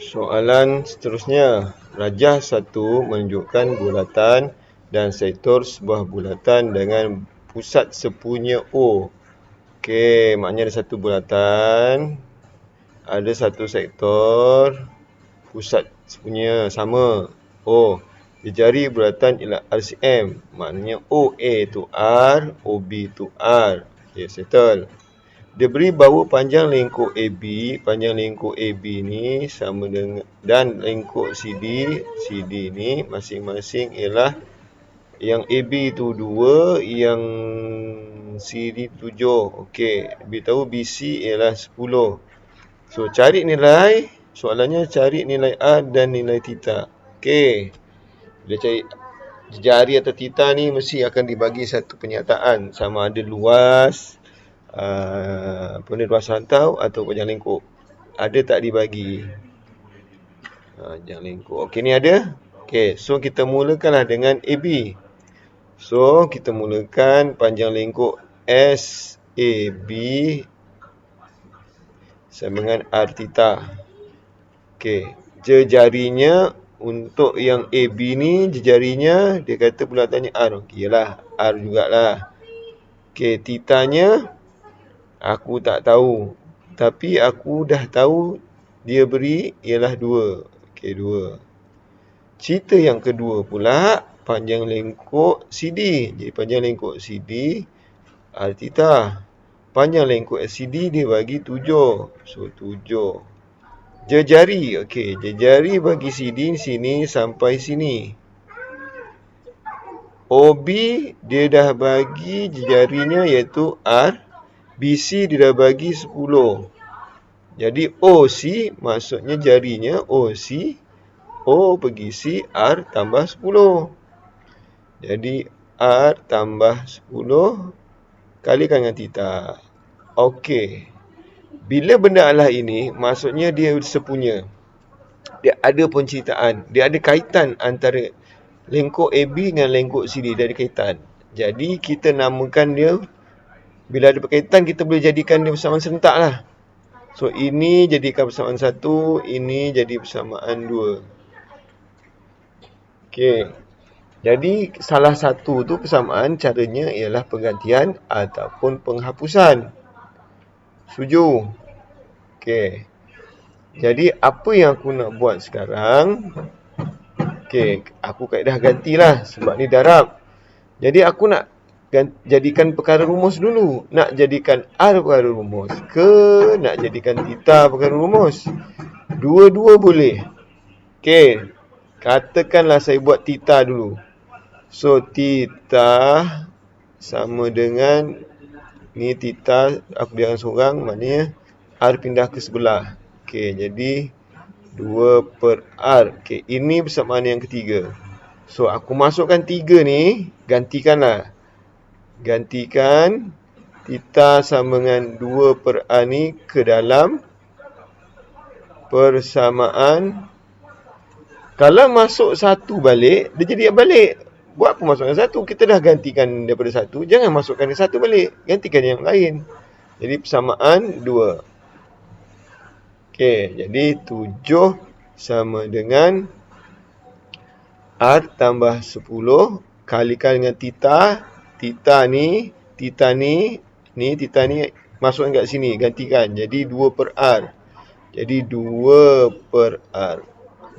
Soalan seterusnya. Rajah 1 menunjukkan bulatan dan sektor sebuah bulatan dengan pusat sepunya O. Okey, maknanya ada satu bulatan, ada satu sektor, pusat sepunya sama O. Jejari bulatan ialah RCM. Maknanya OA tu R, OB tu R. Okey, settle. Dia beri bahawa panjang lengkuk AB, panjang lengkuk AB ni sama dengan, dan lengkuk CD ni masing-masing ialah yang AB tu 2, yang CD 7. Okey, beritahu BC ialah 10. So, cari nilai, soalannya cari nilai R dan nilai theta. Okey, bila cari jari atau theta ni mesti akan dibagi satu penyataan, sama ada luas, luas rantau atau panjang lengkuk. Ada tak dibagi? Panjang lengkuk. Okey, ni ada. Okey, so kita mulakanlah dengan AB. So, kita mulakan panjang lengkuk SAB sama dengan R theta. Okey, jejarinya untuk yang AB ni, jejarinya dia kata bulatannya R. Okey, yalah, R jugalah. Okey, theta-nya aku tak tahu. Tapi aku dah tahu dia beri ialah 2. Okey, 2. Cerita yang kedua pula, panjang lengkuk CD. Jadi panjang lengkuk CD R theta. Panjang lengkuk CD dia bagi 7. So 7. Jejari. Okey, jejari bagi CD sini sampai sini. OB dia dah bagi jejarinya iaitu R. BC dia dah bagi 10. Jadi OC maksudnya jarinya OC. O pergi C, R tambah 10. Jadi R tambah 10 kalikan dengan theta. Okey. Bila benda Allah ini, maksudnya dia sepunya. Dia ada penceritaan. Dia ada kaitan antara lengkuk AB dengan lengkuk CD. Dia ada kaitan. Jadi kita namakan dia, bila ada berkaitan, kita boleh jadikan dia persamaan serentak lah. So, ini jadikan persamaan 1, ini jadi persamaan 2. Okey. Jadi, salah satu tu persamaan caranya ialah penggantian ataupun penghapusan. Setuju? Okey. Jadi, apa yang aku nak buat sekarang? Okey, aku kaedah gantilah sebab ni darab. Jadi, aku nak jadikan perkara rumus dulu. Nak jadikan R perkara rumus ke nak jadikan theta perkara rumus? Dua-dua boleh. Okey. Katakanlah saya buat theta dulu. So, theta sama dengan, ni theta aku biarkan seorang, maknanya R pindah ke sebelah. Okey, jadi 2 per R. Okey, ini persamaan yang ketiga. So, aku masukkan 3 ni, gantikanlah. Gantikan theta sama dengan 2 per R ni ke dalam persamaan. Kalau masuk 1 balik, dia jadi balik. Buat apa masukkan 1? Kita dah gantikan daripada 1. Jangan masukkan 1 balik. Gantikan yang lain. Jadi persamaan 2. Okey, jadi 7 sama dengan R tambah 10 kalikan dengan theta. Theta ni masukkan kat sini, gantikan. Jadi 2 per R. Jadi 2 per R.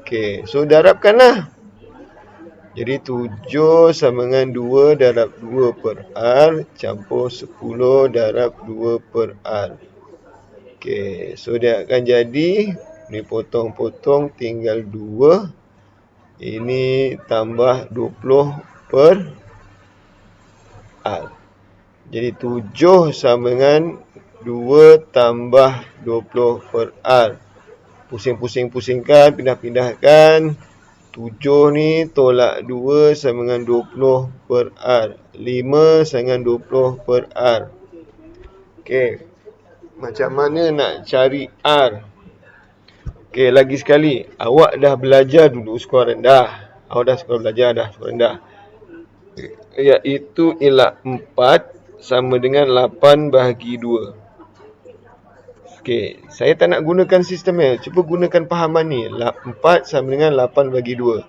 Okey, so darabkanlah. Jadi 7 sama dengan 2 darab 2 per R campur 10 darab 2 per R. Okey, so dia akan jadi, ni potong-potong tinggal 2. Ini tambah 20 per R. Jadi 7 sama dengan 2 tambah 20 per R. Pusing-pusing-pusingkan, pindah-pindahkan. 7 ni tolak 2 sama dengan 20 per R. 5 sama dengan 20 per R. Okey. Macam mana nak cari R? Okey, lagi sekali. Awak dah belajar dulu skor rendah. Awak dah skor belajar dah skor rendah. Iaitu ialah 4 sama dengan 8 bahagi 2. Okey, saya tak nak gunakan sistemnya. Cuba gunakan fahaman ni. 4 sama dengan 8 bagi 2.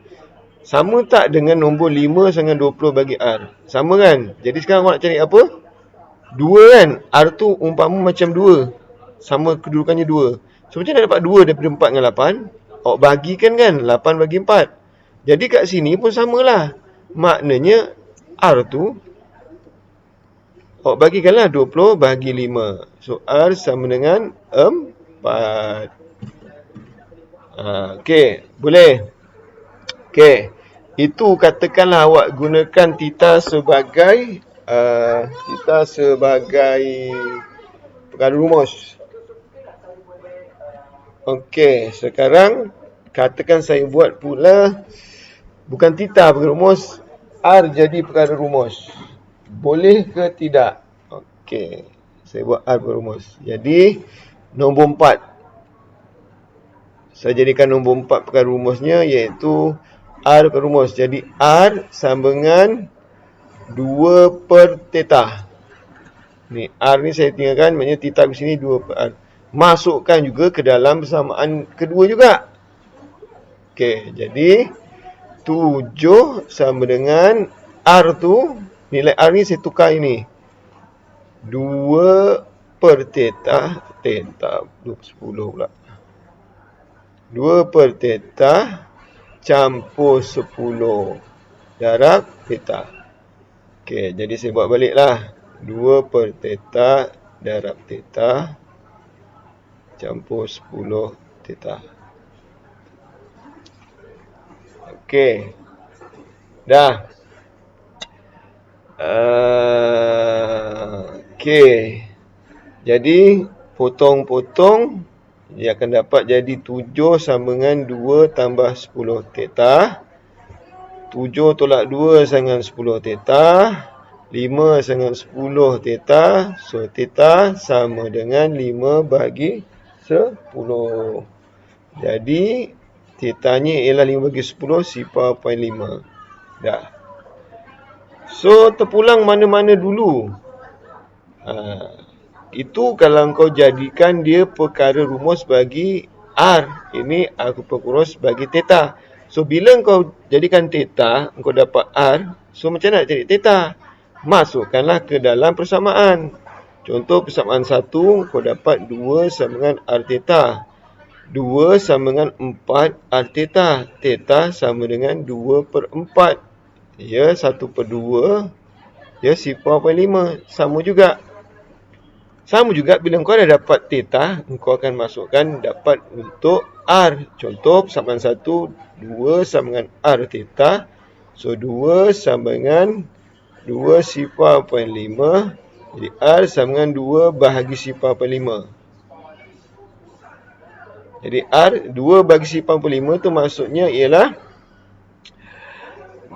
Sama tak dengan nombor 5 sama dengan 20 bagi R? Sama kan? Jadi sekarang awak nak cari apa? 2 kan? R tu umpama macam 2. Sama kedudukannya 2. So macam mana dapat 2 daripada 4 dengan 8? Awak bagikan kan? 8 bagi 4. Jadi kat sini pun samalah. Maknanya R tu awak bagikanlah 20 bagi 5. So R sama dengan 4. Okey, boleh. Okey. Itu katakanlah awak gunakan theta sebagai perkara rumus. Okey, sekarang katakan saya buat pula bukan theta perkara rumus, R jadi perkara rumus. Boleh ke tidak? Okey, saya buat R perkara rumus. Jadi nombor 4. Saya jadikan nombor 4 perkara rumusnya iaitu R perkara rumus. Jadi R sama dengan 2 per theta. Ni R ni saya tinggalkan, maknanya theta di sini 2 per R. Masukkan juga ke dalam persamaan kedua juga. Okey, jadi 7 sama dengan R tu, nilai R ni saya tukar ini. 2 per theta 10 pula. 2 per theta campur 10 darab theta. Okey, jadi saya buat baliklah. 2 per theta darab theta campur 10 theta. Okey. Dah. Okey. Jadi potong-potong dia akan dapat jadi 7 sama dengan 2 tambah 10 theta. 7 tolak 2 sama dengan 10 theta. 5 sama dengan 10 theta. So theta sama dengan 5 bagi 10. Jadi thetanya ialah 5 bagi 10 0.5. Dah. So terpulang mana-mana dulu. Itu kalau kau jadikan dia perkara rumus bagi R. Ini aku perkurus bagi theta. So bila kau jadikan theta, kau dapat R. So macam mana nak cari theta? Masukkanlah ke dalam persamaan. Contoh persamaan 1, kau dapat 2 sama dengan R theta. 2 sama dengan 4 R theta. Theta sama dengan 2 per 4. Ya, 1 per 2. Ya, 0.5. Sama juga. Sama juga bila kau dah dapat theta, kau akan masukkan dapat untuk R. Contoh persamaan 1, 2 sama dengan R theta. So 2 sama dengan 2 0.5. Jadi R sama dengan 2 bahagi 0.5. Jadi R 2 bagi 0.5 tu maksudnya ialah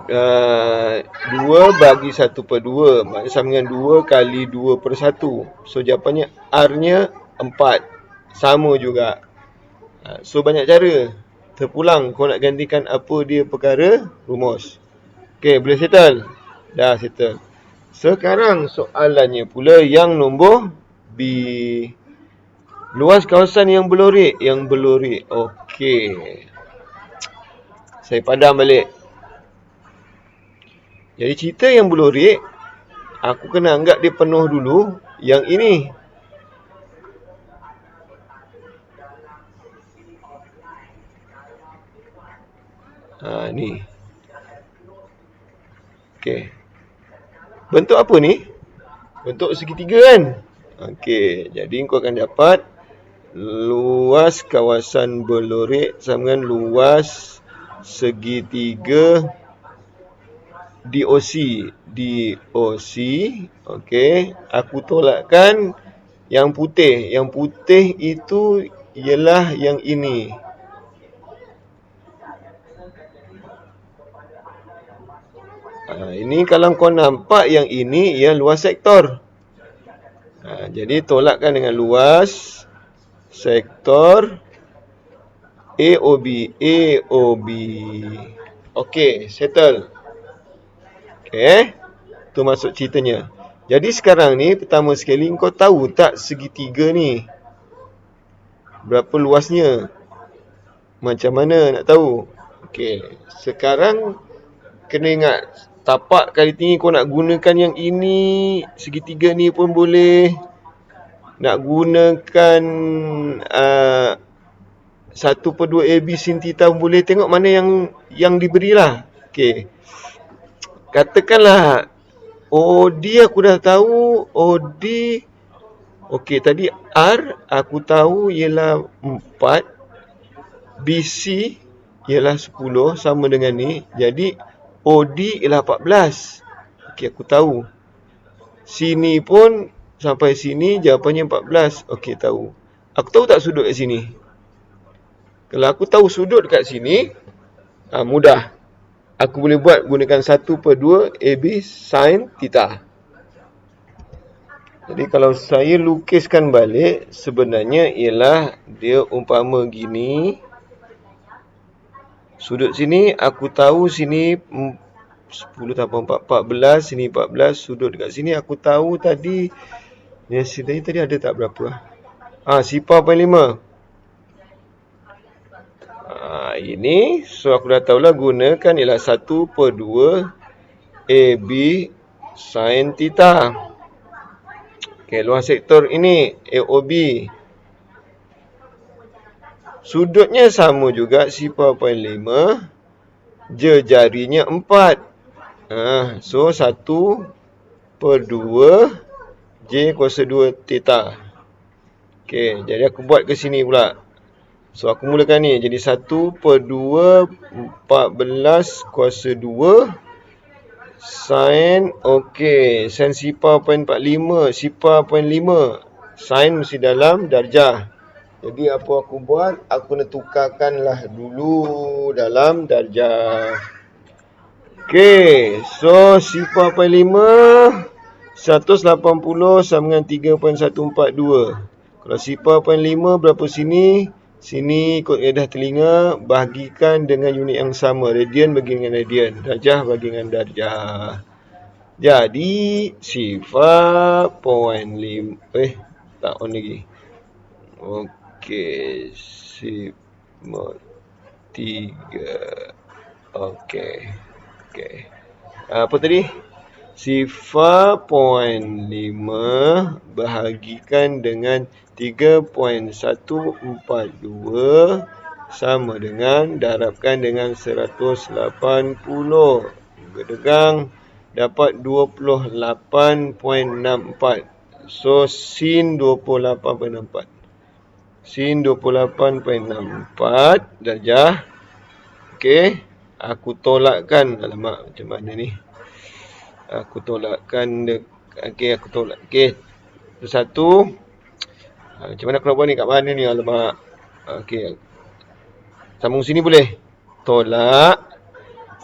2 bagi 1 per 2. Maksudnya sama dengan 2 kali 2 per 1. So jawapannya R-nya 4. Sama juga. So banyak cara. Terpulang kau nak gantikan apa dia perkara rumus. Okey, boleh settle? Dah settle. Sekarang soalannya pula yang nombor B. Luas kawasan yang berlorik. Okey. Saya padam balik. Jadi cerita yang berlorik, aku kena anggap dia penuh dulu. Yang ini. Ni. Okey. Bentuk apa ni? Bentuk segitiga kan? Okey. Jadi kau akan dapat luas kawasan berlorik sama dengan luas segitiga DOC. Okey. Aku tolakkan yang putih. Yang putih itu ialah yang ini. Ini kalau kau nampak yang ini ia luas sektor. Jadi tolakkan dengan luas sektor AOB. Okey, settle. Okey. Tu masuk ceritanya. Jadi sekarang ni pertama sekali kau tahu tak segitiga ni? Berapa luasnya? Macam mana nak tahu? Okey, sekarang kena ingat, tapak kali tinggi kau nak gunakan yang ini, segitiga ni pun boleh. Nak gunakan 1/2 AB sin theta pun boleh. Tengok mana yang diberilah. Okey. Katakanlah OD aku dah tahu. OD, okey, tadi R aku tahu ialah 4. BC ialah 10, sama dengan ni. Jadi OD ialah 14. Okey, aku tahu. Sini pun sampai sini jawapannya 14. Okey, tahu. Aku tahu tak sudut kat sini? Kalau aku tahu sudut kat sini, mudah. Aku boleh buat gunakan 1/2 AB sin theta. Jadi kalau saya lukiskan balik, sebenarnya ialah dia umpama gini. Sudut sini aku tahu sini 10 tambah 4, 14. Sini 14. Sudut dekat sini aku tahu tadi. Ni tadi ada tak berapa? Sifar 0.5. Ini. So aku dah tahulah gunakan ialah 1/2 AB sin theta. Okey, luas sektor ini AOB. Sudutnya sama juga, sifar 0.5. Jarinya 4. So 1/2 J kuasa 2 theta. Okey, jadi aku buat ke sini pula. So aku mulakan ni. Jadi 1/2 14 kuasa 2 sin. Okey, sin sifar 0.45. Sifar 0.5. Sin mesti dalam darjah. Jadi apa aku buat? Aku nak tukarkanlah dulu dalam darjah. Okey, so sifar 0.5 180 sama dengan 3.142. Kalau sifar 0.5 berapa sini? Sini ikut kaedah telinga, bahagikan dengan unit yang sama. Radian bagi dengan radian, darjah bagi dengan darjah. Jadi sifar 0.5 tak on lagi. Okey, sifar 3. Okey. Apa tadi? Sifar 0.5 bahagikan dengan 3.142 sama dengan, darabkan dengan 180. Berdegang dapat 28.64. So sin 28.64. Sin 28.64 darjah. Okey, aku tolakkan. Alamak, macam mana ni? Aku tolakkan. Okey, aku tolak. Okey, satu. Macam mana aku nak buat ni? Kat mana ni? Alamak. Okey, sambung sini boleh. Tolak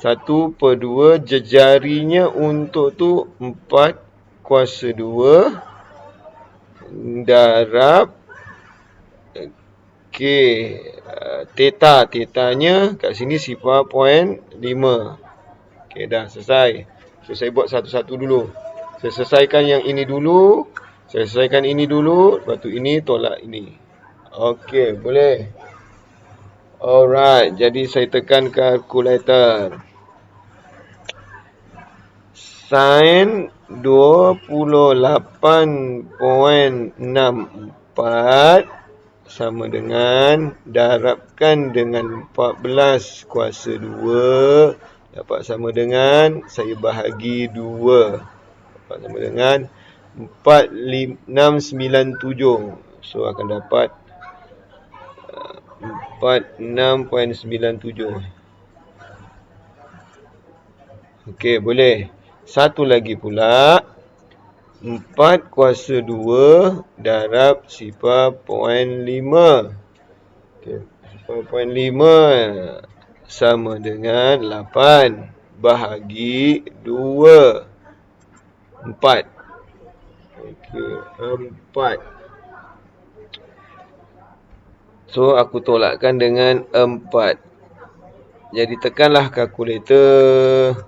1/2 jarinya untuk tu 4 kuasa 2 darab. Okey, theta. Tetanya kat sini sifar 0.5. Okey, dah selesai. So saya buat satu-satu dulu. Saya selesaikan yang ini dulu. Saya selesaikan ini dulu. Lepas tu ini tolak ini. Okey, boleh. Alright, jadi saya tekan kalkulator. Sin 28.64 sama dengan, darabkan dengan 14 kuasa 2, dapat sama dengan, saya bahagi 2, dapat sama dengan 4697. So akan dapat 46.97. Okey, boleh. Satu lagi pula, 4 kuasa 2 darab sifar 0.5. Okey, sifar 0.5 sama dengan 8 bahagi 2. 4. Okey, 4. So aku tolakkan dengan 4. Jadi tekanlah kalkulator.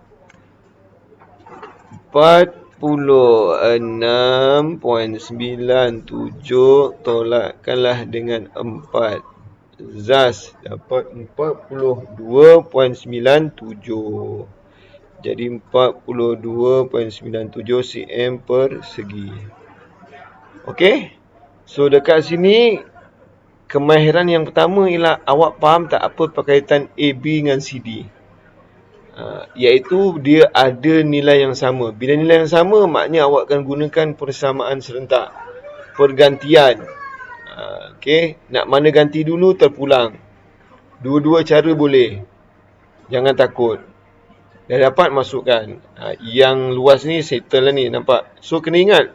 4 46.97 tolakkanlah dengan 4. Zaz dapat 42.97. Jadi 42.97 cm persegi. Okey. So dekat sini kemahiran yang pertama ialah awak faham tak apa perkaitan AB dengan CD? Iaitu dia ada nilai yang sama. Bila nilai yang sama, maknanya awak akan gunakan persamaan serentak. Pergantian. Okey, nak mana ganti dulu terpulang. Dua-dua cara boleh. Jangan takut. Dah dapat masukkan. Yang luas ni settle lah ni, nampak. So kena ingat,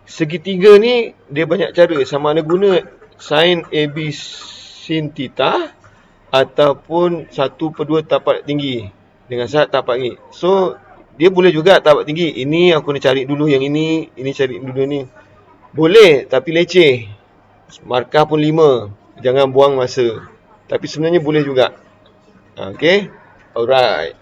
segitiga ni dia banyak cara. Sama ada guna sin AB sin theta ataupun 1/2 tapak tinggi dengan syarat tapak tinggi. So dia boleh juga tapak tinggi. Ini aku nak cari dulu yang ini cari dulu ni. Boleh, tapi leceh. Markah pun 5. Jangan buang masa. Tapi sebenarnya boleh juga. Okay. Alright.